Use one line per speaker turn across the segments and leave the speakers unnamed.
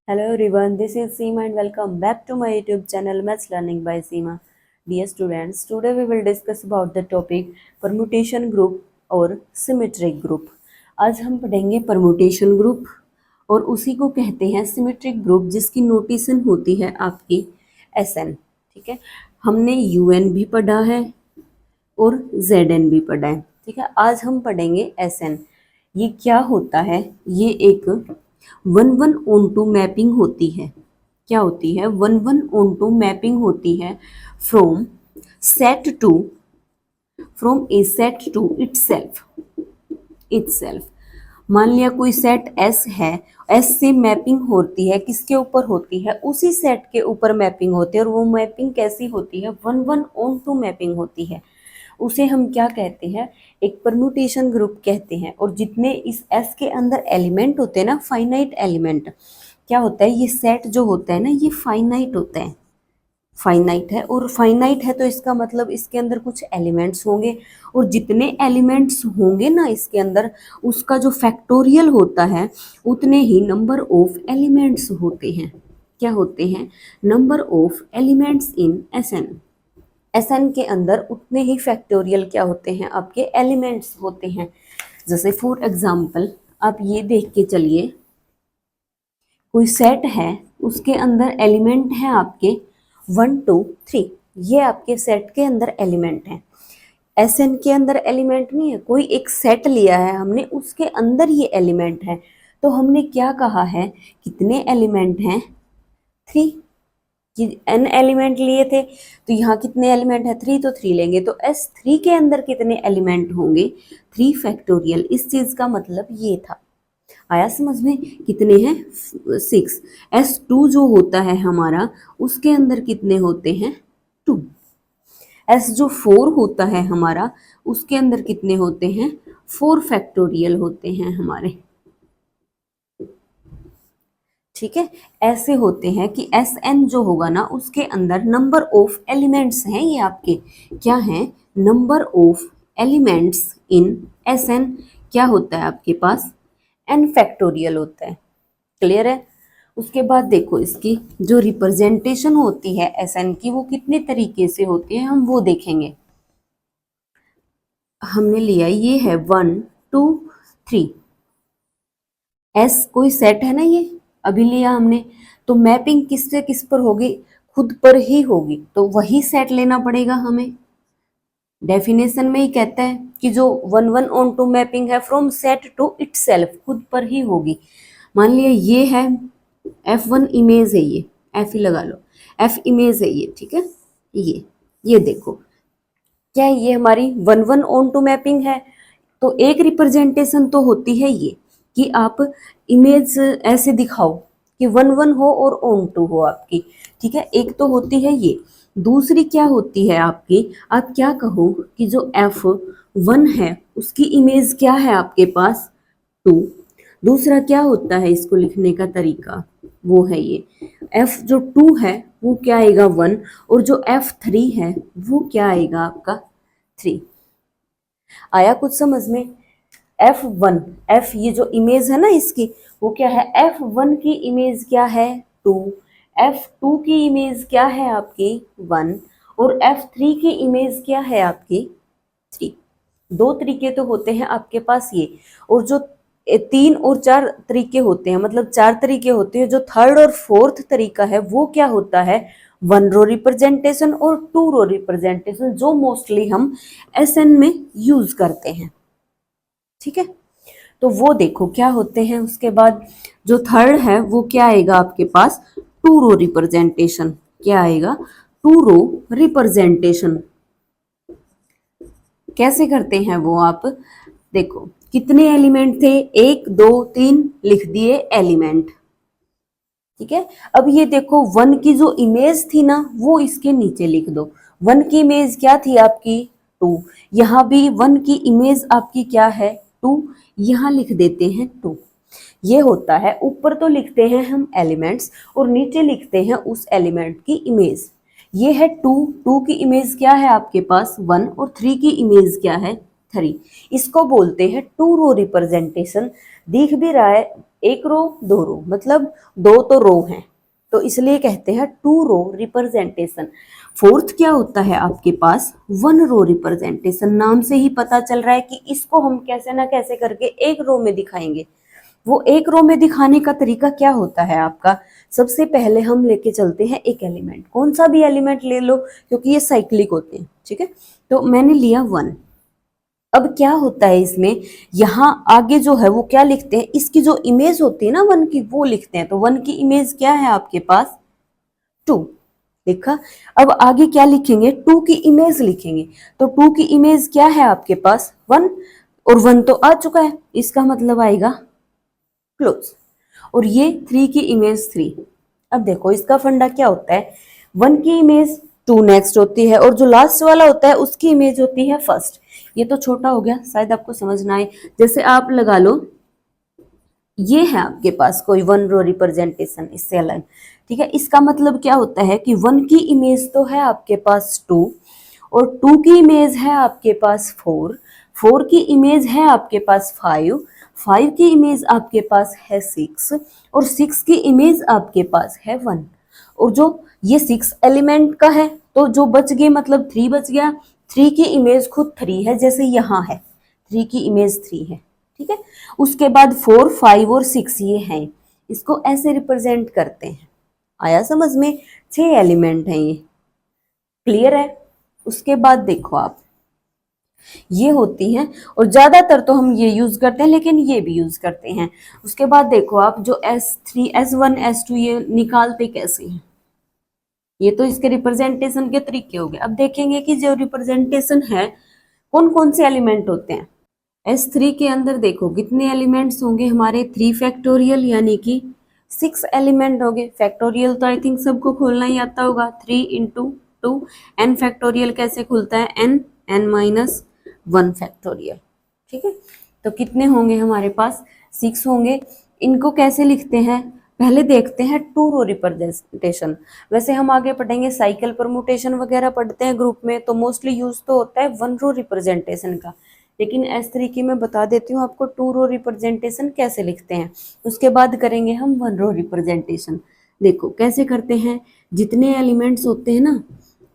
Hello everyone, this is Seema and welcome back to my YouTube channel Maths Learning by Seema. Dear students, today we will discuss about the topic permutation group और symmetric group. आज हम पढ़ेंगे permutation group और उसी को कहते हैं symmetric group जिसकी नोटेशन होती है आपकी SN. ठीक है, हमने UN भी पढ़ा है और ZN भी पढ़ा है. ठीक है, आज हम पढ़ेंगे SN. ये क्या होता है? ये एक 1:1:2 मैपिंग होती है. क्या होती है? 1:1:2 मैपिंग होती है from a set to itself. मान लिया कोई सेट S है, S से मैपिंग होती है, किसके ऊपर होती है? उसी सेट के ऊपर मैपिंग होती है. और वो मैपिंग कैसी होती है? 1:1:2 मैपिंग होती है. उसे हम क्या कहते हैं? एक परम्यूटेशन ग्रुप कहते हैं. और जितने इस S के अंदर एलिमेंट होते हैं ना, फाइनाइट एलिमेंट, क्या होता है? ये सेट जो होता है ना, ये फाइनाइट होता है. फाइनाइट है, और फाइनाइट है तो इसका मतलब इसके अंदर कुछ एलिमेंट्स होंगे. और जितने एलिमेंट्स होंगे ना इसके अंदर, उसका जो फैक्टोरियल होता है उतने ही नंबर ऑफ एलिमेंट्स होते हैं. क्या होते हैं? Number of elements in SN के अंदर उतने ही फैक्टोरियल क्या होते हैं? आपके एलिमेंट्स होते हैं. जैसे फॉर एग्जांपल आप ये देख के चलिए, कोई सेट है, उसके अंदर एलिमेंट है आपके 1 2 3. ये आपके सेट के अंदर एलिमेंट है. SN के अंदर एलिमेंट नहीं है. कोई एक सेट लिया है हमने, उसके अंदर ये एलिमेंट है. तो हमने क्या कहा है? कितने एलिमेंट हैं? 3. कि n एलिमेंट लिए थे, तो यहाँ कितने एलिमेंट है? 3. तो 3 लेंगे. तो S3 के अंदर कितने एलिमेंट होंगे? 3 फैक्टोरियल. इस चीज का मतलब ये था. आया समझ में? कितने हैं? 6. S2 जो होता है हमारा, उसके अंदर कितने होते हैं? 2. S जो 4 होता है हमारा, उसके अंदर कितने होते हैं? 4 फैक्टोरियल होते हैं हमारे. ठीक है, ऐसे होते हैं कि SN जो होगा ना, उसके अंदर नंबर ऑफ एलिमेंट्स हैं. ये आपके क्या हैं? Number of elements in SN क्या होता है आपके पास? n फैक्टोरियल होता है. क्लियर है? उसके बाद देखो, इसकी जो रिप्रेजेंटेशन होती है SN की, वो कितने तरीके से होती है हम वो देखेंगे. हमने लिया ये है 1 2 3. S कोई सेट है ना, ये अभी लिया हमने, तो मैपिंग किस से किस पर होगी? खुद पर ही होगी. तो वही सेट लेना पड़ेगा हमें. डेफिनेशन में ही कहता है कि जो 1:1:2 मैपिंग है फ्रॉम सेट टू इटसेल्फ, खुद पर ही होगी. मान लिया ये है F1 इमेज है, ये F ही लगा लो, F इमेज है ये. ठीक है, ये देखो क्या है? ये हमारी 1:1:2 मैपिंग है. तो एक रिप्रेजेंटेशन तो होती है ये कि आप इमेज ऐसे दिखाओ कि 1:1 हो और on2 हो आपकी. ठीक है, एक तो होती है ये. दूसरी क्या होती है आपकी? आप क्या कहो कि जो F1 है उसकी इमेज क्या है आपके पास? 2. दूसरा क्या होता है इसको लिखने का तरीका? वो है ये F जो 2 है वो क्या आएगा? 1. और जो F3 है वो क्या आएगा आपका? 3. आया कुछ समझ में? F1, F ये जो इमेज है ना इसकी, वो क्या है? F1 की इमेज क्या है? 2. F2 की इमेज क्या है आपकी? 1. और F3 की इमेज क्या है आपकी? 3. 2 तरीके तो होते हैं आपके पास ये. और जो 3 और 4 तरीके होते हैं, मतलब 4 तरीके होते हैं. जो थर्ड और फोर्थ तरीका है वो क्या होता है? 1 रो रिप्रेजेंटेशन और 2 रो रिप्रेजेंटेशन, जो मोस्टली हम SN में यूज करते हैं. ठीक है, तो वो देखो क्या होते हैं. उसके बाद जो थर्ड है वो क्या आएगा आपके पास? 2 रो रिप्रेजेंटेशन. क्या आएगा? 2 रो रिप्रेजेंटेशन. कैसे करते हैं वो? आप देखो कितने एलिमेंट थे? 1 2 3 लिख दिए एलिमेंट. ठीक है, अब ये देखो 1 की जो इमेज थी ना, वो इसके नीचे लिख दो. 1 की इमेज क्या थी आपकी? 2. यहाँ भी 1 की इमेज आपकी क्या है? 2. यहाँ लिख देते हैं 2. ये होता है, ऊपर तो लिखते हैं हम एलिमेंट्स और नीचे लिखते हैं उस एलिमेंट की इमेज. ये है 2. 2 की इमेज क्या है आपके पास? 1. और 3 की इमेज क्या है? 3। इसको बोलते हैं टू रो रिप्रेजेंटेशन। दिख भी रहा है एक रो दो रो, मतलब दो तो रो हैं, तो इसलिए कहते हैं टू रो रिप्रेजेंटेशन। फोर्थ क्या होता है आपके पास, वन रो रिप्रेजेंटेशन। नाम से ही पता चल रहा है कि इसको हम कैसे ना कैसे करके एक रो में दिखाएंगे। वो एक रो में दिखाने का तरीका क्या होता है आपका, सबसे पहले हम लेके चलते हैं एक एलिमेंट, कौन सा भी एलिमेंट ले लो क्योंकि ये साइक्लिक होते हैं, ठीक है। तो मैंने लिया 1। अब क्या होता है इसमें, यहाँ आगे जो है वो क्या लिखते हैं, इसकी जो इमेज होती है ना 1 की, वो लिखते हैं। तो 1 की इमेज क्या है आपके पास, 2 लिखा। अब आगे क्या लिखेंगे, 2 की इमेज लिखेंगे। तो 2 की इमेज क्या है आपके पास, 1, और 1 तो आ चुका है, इसका मतलब आएगा क्लोज। और ये 3 की इमेज 3। अब देखो इसका फंडा क्या होता है, 1 की इमेज 2 नेक्स्ट होती है, और जो लास्ट वाला होता है उसकी इमेज होती है फर्स्ट। ये तो छोटा हो गया, शायद आपको समझना है। जैसे आप लगा लो, ये है आपके पास कोई वन रो रिप्रेजेंटेशन इससे अलग, ठीक है। इसका मतलब क्या होता है कि 1 की इमेज तो है आपके पास 2, और 2 की इमेज है आपके पास 4, 4 की इमेज है आपके पास 5, 5 की इमेज आपके पास है 6, और 6 की इमेज आपके पास है 1। और जो ये 6 एलिमेंट का है, तो जो बच गए मतलब 3 बच गया। 3 की इमेज खुद 3 है, जैसे यहाँ है 3 की इमेज 3 है, ठीक है। उसके बाद 4, 5 और 6 ये हैं, इसको ऐसे रिप्रेजेंट करते हैं। आया समझ में, 6 एलिमेंट हैं ये, क्लियर है। उसके बाद देखो आप, ये होती हैं, और ज्यादातर तो हम ये यूज करते हैं, लेकिन ये भी यूज करते हैं। उसके बाद देखो आप, जो S3, S1, S2 ये निकालते कैसे हैं, ये तो इसके रिप्रेजेंटेशन के तरीके हो गए। अब देखेंगे कि जो रिप्रेजेंटेशन है कौन कौन से एलिमेंट होते हैं। S3 के अंदर देखो कितने एलिमेंट्स होंगे हमारे, 3 फैक्टोरियल यानी कि 6 एलिमेंट होंगे। फैक्टोरियल तो आई थिंक सबको खोलना ही आता होगा, 3 इंटू 2। एन फैक्टोरियल कैसे खुलता है, एन, एन माइनस 1 फैक्टोरियल, ठीक है। तो कितने होंगे हमारे पास, 6 होंगे। इनको कैसे लिखते हैं, पहले देखते हैं टू रो रिप्रेजेंटेशन। वैसे हम आगे पढ़ेंगे साइकिल परमुटेशन वगैरह पढ़ते हैं ग्रुप में, तो मोस्टली यूज तो होता है वन रो रिप्रेजेंटेशन का, लेकिन S3 की मैं बता देती हूँ आपको टू रो रिप्रेजेंटेशन कैसे लिखते हैं। उसके बाद करेंगे हम वन रो रिप्रेजेंटेशन। देखो कैसे करते हैं, जितने एलिमेंट्स होते हैं ना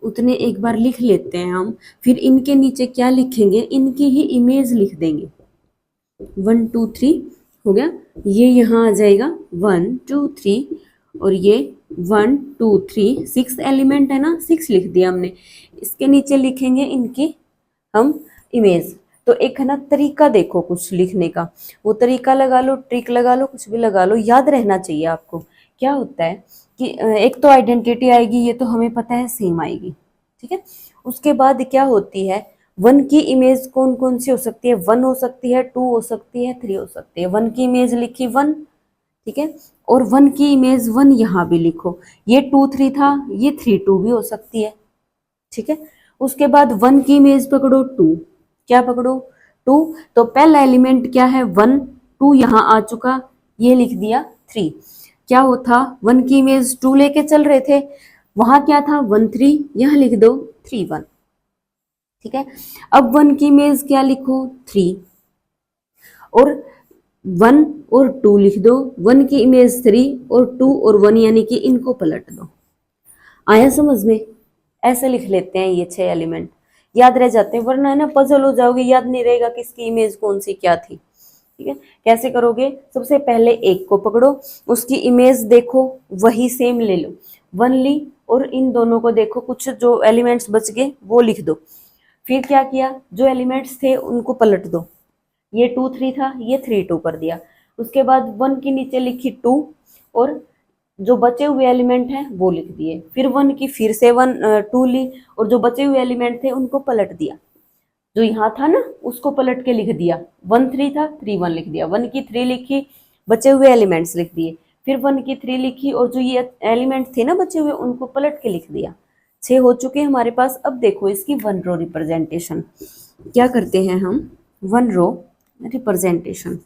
उतने एक बार लिख लेते हैं हम, फिर इनके नीचे क्या लिखेंगे, इनकी ही इमेज लिख देंगे। 1 2 3 हो गया, ये यहाँ आ जाएगा 1 2 3, और ये 1 2 3, 6 एलिमेंट है ना, 6 लिख दिया हमने। इसके नीचे लिखेंगे इनकी हम इमेज। तो एक है ना तरीका देखो कुछ लिखने का, वो तरीका लगा लो, ट्रिक लगा लो, कुछ भी लगा लो, याद रहना चाहिए आपको। क्या होता है कि एक तो आइडेंटिटी आएगी, ये तो हमें पता है सेम आएगी, ठीक है। उसके बाद क्या होती है, 1 की इमेज कौन कौन सी हो सकती है, 1 हो सकती है, 2 हो सकती है, 3 हो सकती है। 1 की इमेज लिखी 1, ठीक है, और 1 की इमेज 1 यहाँ भी लिखो। ये 2 3 था, ये 3 2 भी हो सकती है, ठीक है। उसके बाद 1 की इमेज पकड़ो 2, क्या पकड़ो 2, तो पहला एलिमेंट क्या है 1, 2 यहाँ आ चुका, ये लिख दिया 3। क्या हो था, 1 की इमेज 2 लेके चल रहे थे, वहां क्या था 1 3, यहाँ लिख दो 3 1, ठीक है। अब 1 की इमेज क्या लिखो 3, और 1 और 2 लिख दो, 1 की इमेज 3 और 2 और 1 यानी कि इनको पलट दो। आया समझ में, ऐसे लिख लेते हैं ये 6 एलिमेंट, याद रह जाते हैं, वरना है ना पजल हो जाओगे, याद नहीं रहेगा किसकी इमेज कौन सी क्या थी, ठीक है। कैसे करोगे, सबसे पहले एक को पकड़ो, उसकी इमेज देखो, वही सेम ले लो, 1 ली, और इन दोनों को देखो, कुछ जो एलिमेंट्स बच गए वो लिख दो। फिर क्या किया, जो एलिमेंट्स थे उनको पलट दो, ये 2 3 था, ये 3 2 कर दिया। उसके बाद 1 के नीचे लिखी 2, और जो बचे हुए एलिमेंट हैं वो लिख दिए। फिर 1 की फिर से 2 ली, और जो बचे हुए एलिमेंट थे उनको पलट दिया, जो यहाँ था ना उसको पलट के लिख दिया। 1 3 था, 3 1 लिख दिया, 1 की 3 लिखी, बचे हुए एलिमेंट्स लिख दिए। फिर 1 की 3 लिखी, और जो ये एलिमेंट थे ना बचे हुए उनको पलट के लिख दिया। 6 हो चुके हमारे पास। अब देखो इसकी वन रो रिप्रेजेंटेशन क्या करते हैं हम, वन रो रिप्रेजेंटेशन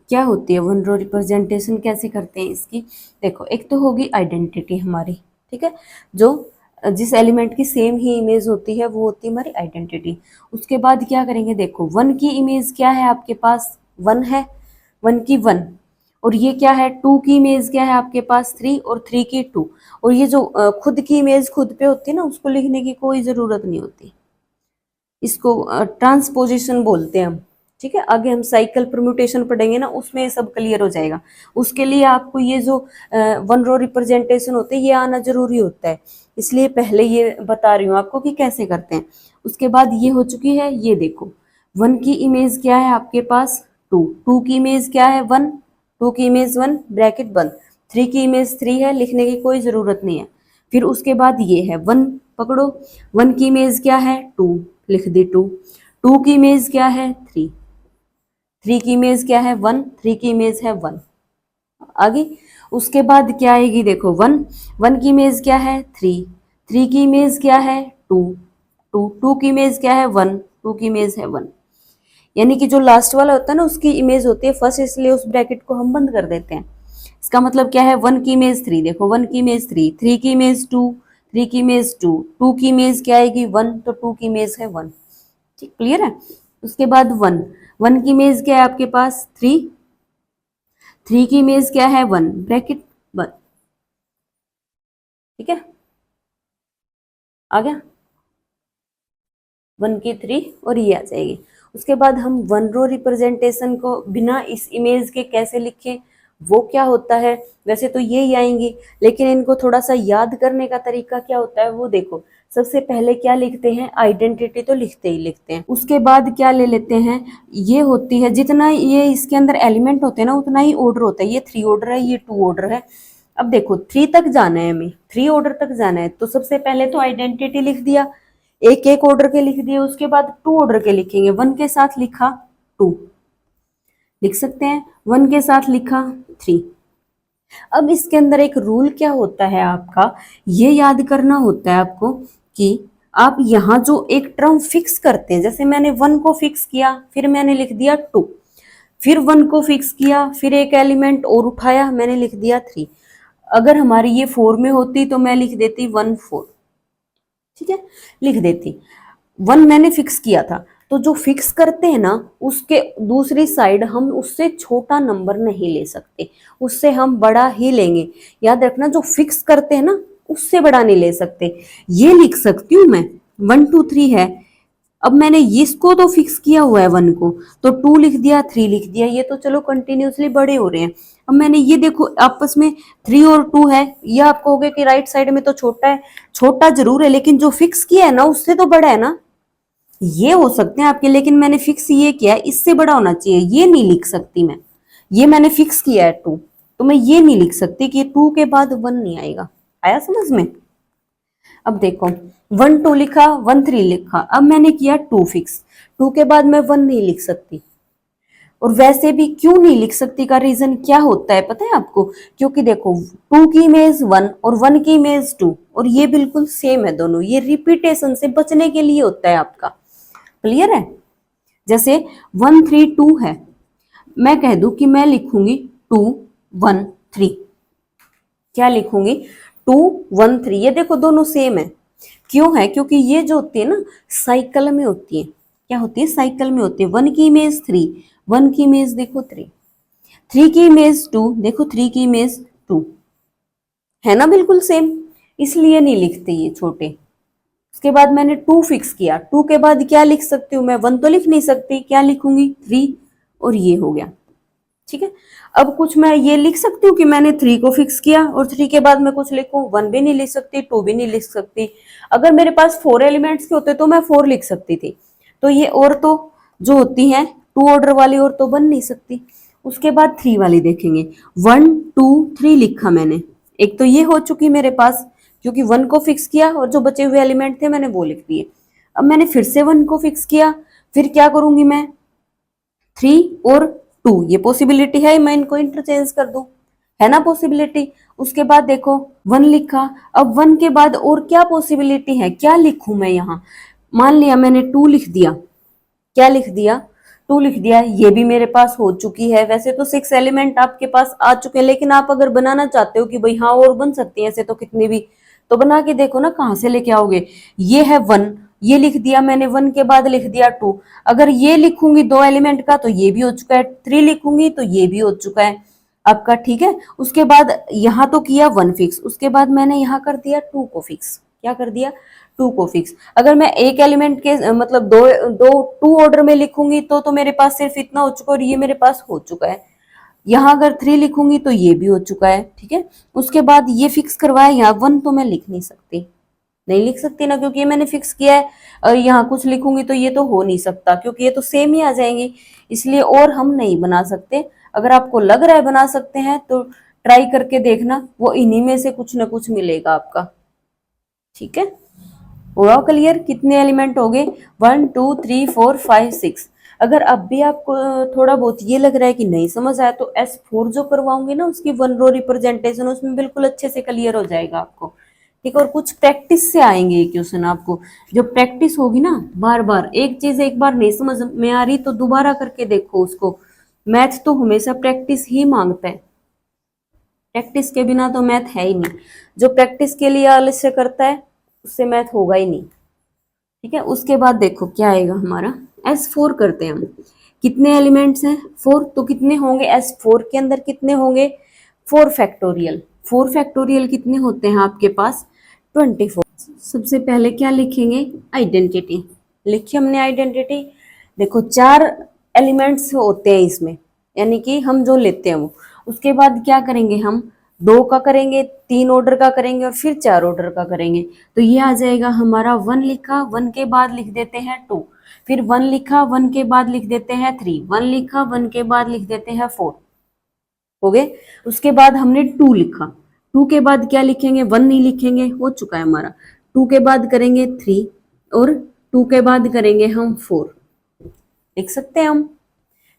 क्या होती है, वन रो रिप्रेजेंटेशन कैसे करते हैं इसकी। देखो एक तो होगी आइडेंटिटी हमारी, ठीक है, जो जिस एलिमेंट की सेम ही इमेज होती है वो होती है हमारी आइडेंटिटी। उसके बाद क्या करेंगे, देखो 1 की इमेज क्या है आपके पास, 1 है, 1 की 1, और ये क्या है 2 की इमेज क्या है आपके पास 3, और 3 की 2। और ये जो खुद की इमेज खुद पे होती है ना, उसको लिखने की कोई ज़रूरत नहीं होती, इसको ट्रांसपोजिशन बोलते हैं हम। ठीक है, आगे हम साइकिल परम्यूटेशन पढ़ेंगे ना, उसमें ये सब क्लियर हो जाएगा। उसके लिए आपको ये जो 1 रो रिप्रेजेंटेशन होते हैं ये आना जरूरी होता है, इसलिए पहले ये बता रही हूँ आपको कि कैसे करते हैं। उसके बाद ये हो चुकी है, ये देखो 1 की इमेज क्या है आपके पास 2, 2 की इमेज क्या है 1, 2 की इमेज 1 ब्रैकेट बंद, 3 की इमेज 3 है, लिखने की कोई ज़रूरत नहीं है। फिर उसके बाद ये है 1, पकड़ो, 1 की इमेज क्या है 2, लिख दी 2, 2 की इमेज क्या है 3, 3 की इमेज क्या है 1, 3 की इमेज है 1। आगे उसके बाद क्या आएगी, देखो 1, 1 की इमेज क्या है 3, 3 की इमेज क्या है 2, 2, 2 की इमेज क्या है 1, 2 की इमेज है 1। यानी कि जो लास्ट वाला होता है ना उसकी इमेज होती है फर्स्ट, इसलिए उस ब्रैकेट को हम बंद कर देते हैं। इसका मतलब क्या है 1 की इमेज 3, देखो 1 की इमेज 3, 3 की इमेज 2, 3 की इमेज 2, 2 की इमेज क्या आएगी 1, तो 2 की इमेज है 1। ठीक, क्लियर है। उसके बाद 1, 1 की इमेज क्या है आपके पास 3, 3 की इमेज क्या है 1 ब्रैकेट बंद। ठीक है, आ गया 1 की 3 और ये आ जाएगी। उसके बाद हम 1 रो रिप्रेजेंटेशन को बिना इस इमेज के कैसे लिखें, वो क्या होता है, वैसे तो ये ही आएंगी, लेकिन इनको थोड़ा सा याद करने का तरीका क्या होता है वो देखो। सबसे पहले क्या लिखते हैं, आइडेंटिटी तो लिखते ही लिखते हैं, उसके बाद क्या ले लेते हैं, ये होती है जितना ये इसके अंदर एलिमेंट होते हैं ना उतना ही ऑर्डर होता है, ये 3 ऑर्डर है, ये 2 ऑर्डर है। अब देखो 3 तक जाना है, हमें 3 ऑर्डर तक जाना है, तो सबसे पहले तो आइडेंटिटी लिख दिया, एक एक ऑर्डर के लिख दिए, उसके बाद 2 ऑर्डर के लिखेंगे, 1 के साथ लिखा 2 लिख सकते हैं, 1 के साथ लिखा 3। अब इसके अंदर एक रूल क्या होता है आपका, ये याद करना होता है आपको कि आप यहाँ जो एक टर्म फिक्स करते हैं, जैसे मैंने 1 को फिक्स किया फिर मैंने लिख दिया 2, फिर 1 को फिक्स किया फिर एक एलिमेंट और उठाया मैंने लिख दिया 3। अगर हमारी ये 4 में होती तो मैं लिख देती 1 4, ठीक है, लिख देती। 1 मैंने फिक्स किया था, तो जो फिक्स करते हैं ना उसके दूसरी साइड हम उससे छोटा नंबर नहीं ले सकते, उससे हम बड़ा ही लेंगे। याद रखना, जो फिक्स करते हैं ना उससे बड़ा नहीं ले सकते। ये लिख सकती हूँ मैं 1 2 3 है, अब मैंने इसको तो फिक्स किया हुआ है 1 को, तो 2 लिख दिया 3 लिख दिया, ये तो चलो कंटिन्यूसली बड़े हो रहे हैं। अब मैंने ये देखो आपस में 3 और 2 है, ये आप कहोगे कि राइट साइड में तो छोटा है, छोटा जरूर है लेकिन जो फिक्स किया है ना उससे तो बड़ा है ना, ये हो सकते हैं आपके, लेकिन मैंने फिक्स ये किया है इससे बड़ा होना चाहिए, ये नहीं लिख सकती मैं, ये मैंने फिक्स किया है 2, तो मैं ये नहीं लिख सकती कि 2 के बाद 1 नहीं आएगा। आया समझ में। अब देखो 1 2 लिखा 1 3 लिखा, अब मैंने किया 2 फिक्स, 2 के बाद मैं 1 नहीं लिख सकती। और वैसे भी क्यों नहीं लिख सकती का रीजन क्या होता है पता है आपको, क्योंकि देखो 2 की इमेज 1 और 1 की इमेज 2 और ये बिल्कुल सेम है दोनों, ये रिपीटेशन से बचने के लिए होता है आपका। क्लियर है। जैसे 1 3 2 है, मैं कह दूं कि मैं लिखूंगी 2 1 3, क्या लिखूंगी 2 1 3, ये देखो दोनों सेम है। क्यों है, क्योंकि ये जो होती है ना साइकिल में होती है, क्या होती है साइकिल में होती है। 1 की इमेज 3, 1 की इमेज देखो 3, 3 की इमेज 2 देखो 3 की इमेज 2, है ना बिल्कुल सेम, इसलिए नहीं लिखते ये छोटे। उसके बाद मैंने 2 फिक्स किया, 2 के बाद क्या लिख सकती हूँ मैं, 1 तो लिख नहीं सकती, क्या लिखूंगी 3, और ये हो गया। ठीक है, अब कुछ मैं ये लिख सकती हूँ कि मैंने 3 को फिक्स किया और 3 के बाद मैं कुछ लिखूं, 1 भी नहीं लिख सकती 2 भी नहीं लिख सकती। अगर मेरे पास 4 एलिमेंट्स के होते तो मैं 4 लिख सकती थी, तो ये और तो जो होती हैं 2 ऑर्डर वाली और तो बन नहीं सकती। उसके बाद 3 वाली देखेंगे, 1 2 3 लिखा मैंने, एक तो ये हो चुकी मेरे पास क्योंकि 1 को फिक्स किया और जो बचे हुए एलिमेंट थे मैंने वो लिख दिए। अब मैंने फिर से 1 को फिक्स किया, फिर क्या करूंगी मैं 3 और 2, ये पॉसिबिलिटी है मैं इनको इंटरचेंज कर दूं, है ना पॉसिबिलिटी। उसके बाद देखो 1 लिखा, अब 1 के बाद और क्या पॉसिबिलिटी है, क्या लिखूं मैं यहाँ, मान लिया मैंने 2 लिख दिया, क्या लिख दिया 2 लिख दिया, ये भी मेरे पास हो चुकी है। वैसे तो 6 एलिमेंट आपके पास आ चुके हैं, लेकिन आप अगर बनाना चाहते हो कि भाई हाँ और बन सकती है ऐसे तो कितनी भी तो बना के देखो ना कहाँ से लेके आओगे। ये है 1, ये लिख दिया मैंने, 1 के बाद लिख दिया 2। अगर ये लिखूंगी 2 एलिमेंट का तो ये भी हो चुका है, 3 लिखूंगी तो ये भी हो चुका है आपका, ठीक है। उसके बाद यहाँ तो किया 1 फिक्स, उसके बाद मैंने यहाँ कर दिया 2 को फिक्स। क्या कर दिया? 2 को फिक्स। अगर मैं एक एलिमेंट के मतलब दो दो 2 ऑर्डर में लिखूंगी तो मेरे पास सिर्फ इतना हो चुका, और ये मेरे पास हो चुका है। यहाँ अगर 3 लिखूंगी तो ये भी हो चुका है, ठीक है। उसके बाद ये फिक्स करवाया, यहाँ 1 तो मैं लिख नहीं सकती, नहीं लिख सकती ना, क्योंकि ये मैंने फिक्स किया है। और यहाँ कुछ लिखूंगी तो ये तो हो नहीं सकता, क्योंकि ये तो सेम ही आ जाएंगी, इसलिए और हम नहीं बना सकते। अगर आपको लग रहा है बना सकते हैं तो ट्राई करके देखना, वो इन्हीं में से कुछ ना कुछ मिलेगा आपका, ठीक है। हुआ क्लियर? कितने एलिमेंट हो गए? 1 2 3 4 5 6। अगर अब भी आपको थोड़ा बहुत ये लग रहा है कि नहीं समझ आया, तो S4 जो करवाऊंगी ना उसकी 1 रो रिप्रेजेंटेशन, उसमें बिल्कुल अच्छे से क्लियर हो जाएगा आपको, ठीक है। और कुछ प्रैक्टिस से आएंगे ये क्वेश्चन आपको। जो प्रैक्टिस होगी ना, बार बार एक चीज एक बार नहीं समझ में आ रही तो दोबारा करके देखो उसको। मैथ तो हमेशा प्रैक्टिस ही मांगता है, प्रैक्टिस के बिना तो मैथ है ही नहीं। जो प्रैक्टिस के लिए आलस्य करता है उससे मैथ होगा ही नहीं, ठीक है। उसके बाद देखो क्या आएगा हमारा, S4 करते हैं हम। कितने एलिमेंट्स हैं? 4। तो कितने होंगे S4 के अंदर? कितने होंगे? 4 फैक्टोरियल। 4 फैक्टोरियल कितने होते हैं आपके पास? 24। सबसे पहले क्या लिखेंगे? आइडेंटिटी। लिखिए हमने आइडेंटिटी। देखो 4 एलिमेंट्स होते हैं इसमें, यानी कि हम जो लेते हैं वो। उसके बाद क्या करेंगे हम? 2 का करेंगे, 3 ऑर्डर का करेंगे और फिर 4 ऑर्डर का करेंगे। तो ये आ जाएगा हमारा 1 लिखा, 1 के बाद लिख देते हैं 2, फिर 1 लिखा, 1 के बाद लिख देते हैं 3, 1 लिखा, 1 के बाद लिख देते हैं 4, हो गए। उसके बाद हमने 2 लिखा, 2 के बाद क्या लिखेंगे? 1 नहीं लिखेंगे, हो चुका है हमारा। 2 के बाद करेंगे 3 और 2 के बाद करेंगे हम 4, लिख सकते हैं हम,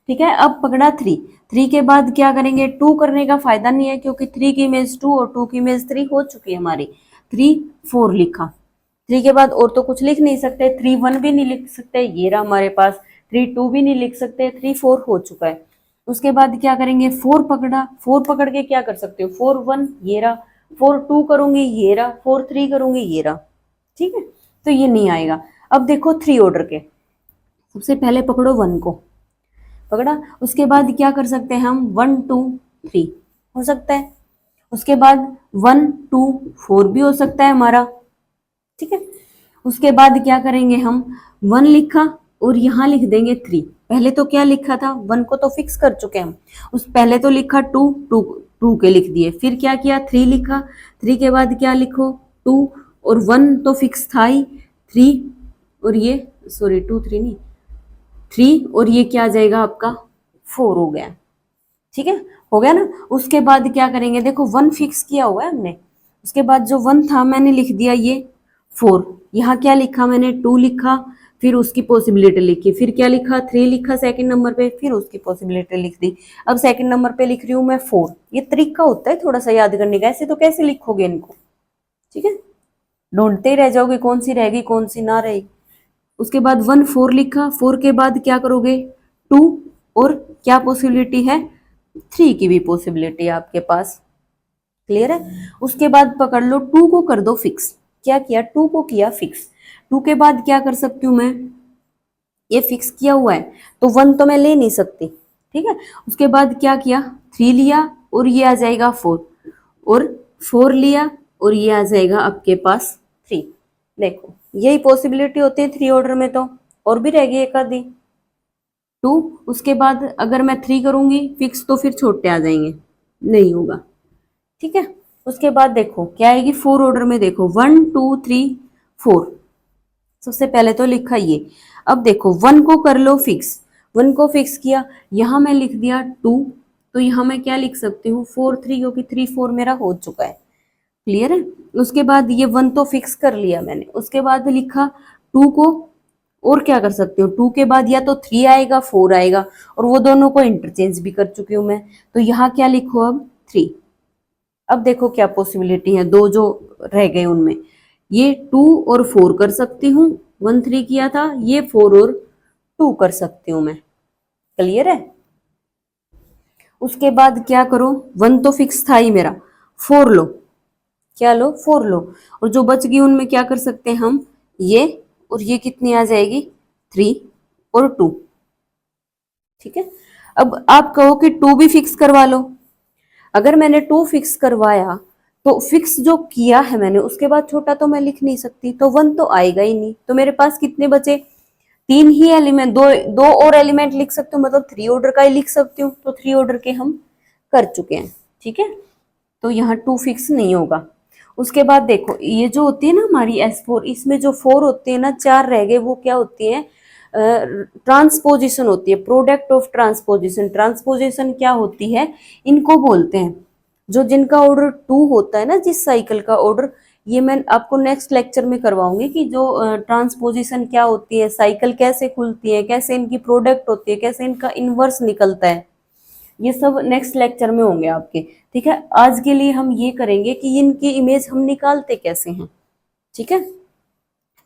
ठीक है। अब पकड़ा 3, 3 के बाद क्या करेंगे? 2 करने का फायदा नहीं है, क्योंकि 3 की इमेज 2 और 2 की इमेज 3 हो चुकी है हमारी। 3 4 लिखा, 3 के बाद और तो कुछ लिख नहीं सकते, 3 1 भी नहीं लिख सकते, ये रहा हमारे पास। 3 2 भी नहीं लिख सकते, 3 4 हो चुका है। उसके बाद क्या करेंगे? 4 पकड़ा, 4 पकड़ के क्या कर सकते हो? 4 1 ये रहा, 4 2 करूंगी ये रहा, 4 3 करूंगी ये रहा, ठीक है। तो ये नहीं आएगा। अब देखो 3 ऑर्डर के, सबसे पहले पकड़ो 1 को, पकड़ा। उसके बाद क्या कर सकते हैं हम? 1 2 3 हो सकता है। उसके बाद 1 2 4 भी हो सकता है हमारा, ठीक है। उसके बाद क्या करेंगे हम? 1 लिखा और यहाँ लिख देंगे 3। पहले तो क्या लिखा था? 1 को तो फिक्स कर चुके हैं हम। उस पहले तो लिखा 2 2 2 के लिख दिए, फिर क्या किया? 3 लिखा, 3 के बाद क्या लिखो? 2 और 1 तो फिक्स था ही, 3 और ये सॉरी 2 3 नहीं 3 और ये क्या आ जाएगा आपका? 4 हो गया, ठीक है। हो गया ना। उसके बाद क्या करेंगे? देखो 1 फिक्स किया हुआ है हमने, उसके बाद जो 1 था मैंने लिख दिया ये 4। यहाँ क्या लिखा मैंने? 2 लिखा, फिर उसकी पॉसिबिलिटी लिखी, फिर क्या लिखा? 3 लिखा सेकंड नंबर पे, फिर उसकी पॉसिबिलिटी लिख दी। अब सेकंड नंबर पे लिख रही हूँ मैं 4। ये तरीका होता है थोड़ा सा याद करने का, ऐसे तो कैसे लिखोगे इनको, ठीक है। ढूंढते ही रह जाओगे कौन सी रहेगी कौन सी ना रहेगी। उसके बाद 1 4 लिखा, 4 के बाद क्या करोगे? 2 और क्या पॉसिबिलिटी है? 3 की भी पॉसिबिलिटी है आपके पास, क्लियर है। उसके बाद पकड़ लो 2 को कर दो फिक्स। क्या किया? 2 को किया फिक्स। 2 के बाद क्या कर सकती हूँ मैं? ये फिक्स किया हुआ है तो 1 तो मैं ले नहीं सकती, ठीक है। उसके बाद क्या किया? 3 लिया और ये आ जाएगा 4, और 4 लिया और ये आ जाएगा आपके पास 3। देखो यही पॉसिबिलिटी होती है 3 ऑर्डर में, तो और भी रहेगी एक आधी 2। उसके बाद अगर मैं 3 करूंगी फिक्स तो फिर छोटे आ जाएंगे, नहीं होगा, ठीक है। उसके बाद देखो क्या आएगी 4 ऑर्डर में, देखो 1 2 3 4। सबसे पहले तो लिखा ये। अब देखो 1 को कर लो फिक्स, 1 को फिक्स किया, यहाँ मैं लिख दिया 2, तो यहाँ मैं क्या लिख सकती हूँ? 4 3, क्योंकि 3 4 मेरा हो चुका है, क्लियर है। उसके बाद ये 1 तो फिक्स कर लिया मैंने, उसके बाद लिखा 2 को, और क्या कर सकती हूँ? 2 के बाद या तो 3 आएगा 4 आएगा, और वो दोनों को इंटरचेंज भी कर चुकी हूँ मैं, तो यहाँ क्या लिखो अब? 3। अब देखो क्या पॉसिबिलिटी है, दो जो रह गए उनमें, ये 2 और 4 कर सकती हूँ, 1 3 किया था, ये 4 और 2 कर सकती हूँ मैं, क्लियर है। उसके बाद क्या करो? 1 तो फिक्स था ही मेरा, 4 लो, क्या लो, 4 लो, और जो बच गई उनमें क्या कर सकते हैं हम, ये और ये कितनी आ जाएगी, 3 और 2। ठीक है, अब आप कहो कि 2 भी फिक्स करवा लो। अगर मैंने 2 फिक्स करवाया तो फिक्स जो किया है मैंने उसके बाद छोटा तो मैं लिख नहीं सकती, तो 1 तो आएगा ही नहीं। तो मेरे पास कितने बचे, 3 ही एलिमेंट, दो दो और एलिमेंट लिख सकती हूँ, मतलब 3 ऑर्डर का ही लिख सकती हूँ। तो 3 ऑर्डर के हम कर चुके हैं। ठीक है, तो यहाँ 2 फिक्स नहीं होगा। उसके बाद देखो ये जो होती है ना हमारी S4, इसमें जो 4 होते हैं ना, 4 रह गए, वो क्या होती है, ट्रांसपोजिशन होती है, प्रोडक्ट ऑफ ट्रांसपोजिशन। ट्रांसपोजिशन क्या होती है, इनको बोलते हैं। जो जिनका ऑर्डर 2 होता है ना, जिस साइकिल का ऑर्डर, ये मैं आपको नेक्स्ट लेक्चर में करवाऊंगी कि जो ट्रांसपोजिशन क्या होती है, साइकिल कैसे खुलती है, कैसे इनकी प्रोडक्ट होती है, कैसे इनका इनवर्स निकलता है, ये सब नेक्स्ट लेक्चर में होंगे आपके। ठीक है, आज के लिए हम ये करेंगे कि इनकी इमेज हम निकालते कैसे हैं। ठीक है,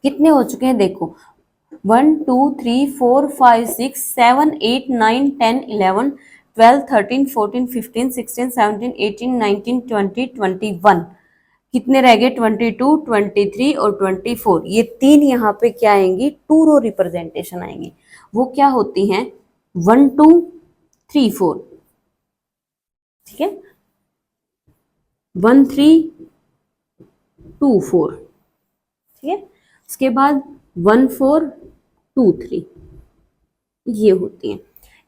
कितने हो चुके हैं देखो, 1 2 3 4 5 6 7 8 9 10 11 12 13 14 15 16 17 18 19 20 21। कितने रह गए, 22 23 और 24। ये 3 यहाँ पे क्या आएंगी, 2 रो रिप्रेजेंटेशन आएंगी। वो क्या होती हैं, 1 2 3 4। ठीक है, 1 3 2 4। ठीक है, उसके बाद 1 4 2 3, ये होती हैं।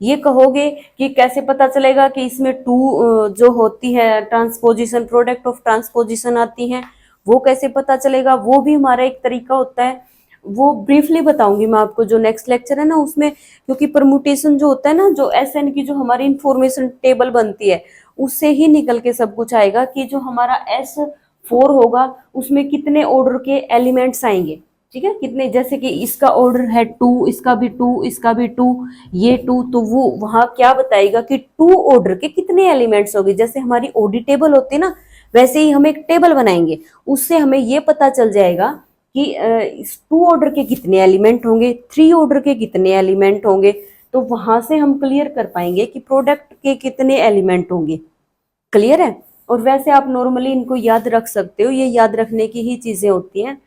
ये कहोगे कि कैसे पता चलेगा कि इसमें 2 जो होती है ट्रांसपोजिशन, प्रोडक्ट ऑफ ट्रांसपोजिशन आती है, वो कैसे पता चलेगा, वो भी हमारा एक तरीका होता है। वो ब्रीफली बताऊंगी मैं आपको जो नेक्स्ट लेक्चर है ना उसमें, क्योंकि परमुटेशन जो होता है ना, जो SN की जो हमारी इंफॉर्मेशन टेबल बनती है, उससे ही निकल के सब कुछ आएगा कि जो हमारा S4 होगा उसमें कितने ऑर्डर के एलिमेंट्स आएंगे। ठीक है, कितने, जैसे कि इसका ऑर्डर है 2, इसका भी 2, इसका भी 2, ये 2, तो वो वहां क्या बताएगा कि 2 ऑर्डर के कितने एलिमेंट्स होंगे। जैसे हमारी ऑडी टेबल होती है ना, वैसे ही हम एक टेबल बनाएंगे, उससे हमें ये पता चल जाएगा कि इस 2 ऑर्डर के कितने एलिमेंट होंगे, 3 ऑर्डर के कितने एलिमेंट होंगे। तो वहां से हम क्लियर कर पाएंगे कि प्रोडक्ट के कितने एलिमेंट होंगे। क्लियर है, और वैसे आप नॉर्मली इनको याद रख सकते हो, ये याद रखने की ही चीजें होती हैं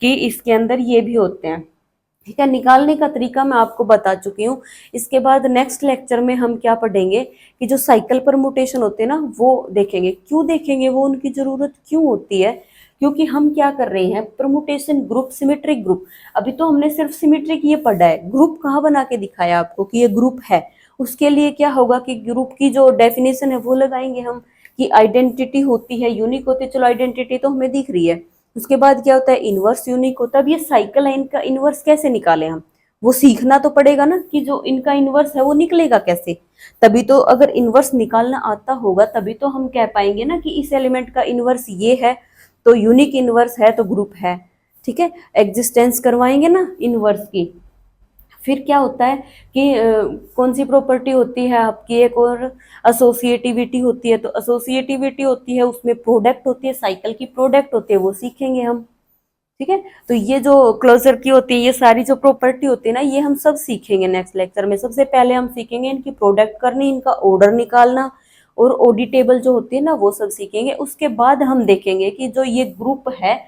कि इसके अंदर ये भी होते हैं। ठीक है, निकालने का तरीका मैं आपको बता चुकी हूँ। इसके बाद नेक्स्ट लेक्चर में हम क्या पढ़ेंगे कि जो साइकिल परमुटेशन होते हैं ना, वो देखेंगे। क्यों देखेंगे, वो उनकी जरूरत क्यों होती है, क्योंकि हम क्या कर रहे हैं, परमुटेशन ग्रुप, सिमेट्रिक ग्रुप। अभी तो हमने सिर्फ सिमेट्रिक ये पढ़ा है, ग्रुप कहाँ बना के दिखाया आपको कि ये ग्रुप है। उसके लिए क्या होगा कि ग्रुप की जो डेफिनेशन है वो लगाएंगे हम, कि आइडेंटिटी होती है, यूनिक होती है। चलो आइडेंटिटी तो हमें दिख रही है। उसके बाद क्या होता है, इनवर्स यूनिक होता है। अब ये साइकिल है, इनका इनवर्स कैसे निकालें हम, वो सीखना तो पड़ेगा ना कि जो इनका इनवर्स है वो निकलेगा कैसे। तभी तो, अगर इनवर्स निकालना आता होगा तभी तो हम कह पाएंगे ना कि इस एलिमेंट का इनवर्स ये है, तो यूनिक इनवर्स है तो ग्रुप है। ठीक है, एग्जिस्टेंस करवाएंगे ना इनवर्स की। फिर क्या होता है कि कौन सी प्रॉपर्टी होती है आपकी, एक और एसोसिएटिविटी होती है। तो एसोसिएटिविटी होती है, उसमें प्रोडक्ट होती है, साइकिल की प्रोडक्ट होती है, वो सीखेंगे हम। ठीक है, तो ये जो क्लोजर की होती है, ये सारी जो प्रॉपर्टी होती है ना, ये हम सब सीखेंगे नेक्स्ट लेक्चर में। सबसे पहले हम सीखेंगे इनकी प्रोडक्ट करनी, इनका ऑर्डर निकालना, और ऑडी टेबल जो होती है ना वो सब सीखेंगे। उसके बाद हम देखेंगे कि जो ये ग्रुप है,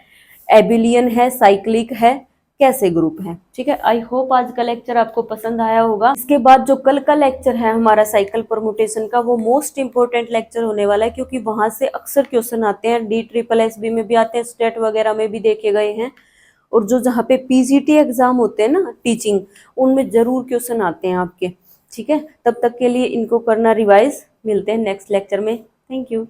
एबिलियन है, साइक्लिक है, कैसे ग्रुप है। ठीक है, आई होप आज का लेक्चर आपको पसंद आया होगा। इसके बाद जो कल का लेक्चर है हमारा साइकिल परमुटेशन का, वो मोस्ट इंपोर्टेंट लेक्चर होने वाला है, क्योंकि वहां से अक्सर क्वेश्चन आते हैं, DSSB में भी आते हैं, स्टेट वगैरह में भी देखे गए हैं, और जो जहाँ पे PGT एग्जाम होते हैं ना टीचिंग, उनमें जरूर क्वेश्चन आते हैं आपके। ठीक है, तब तक के लिए इनको करना रिवाइज। मिलते हैं नेक्स्ट लेक्चर में। Thank you.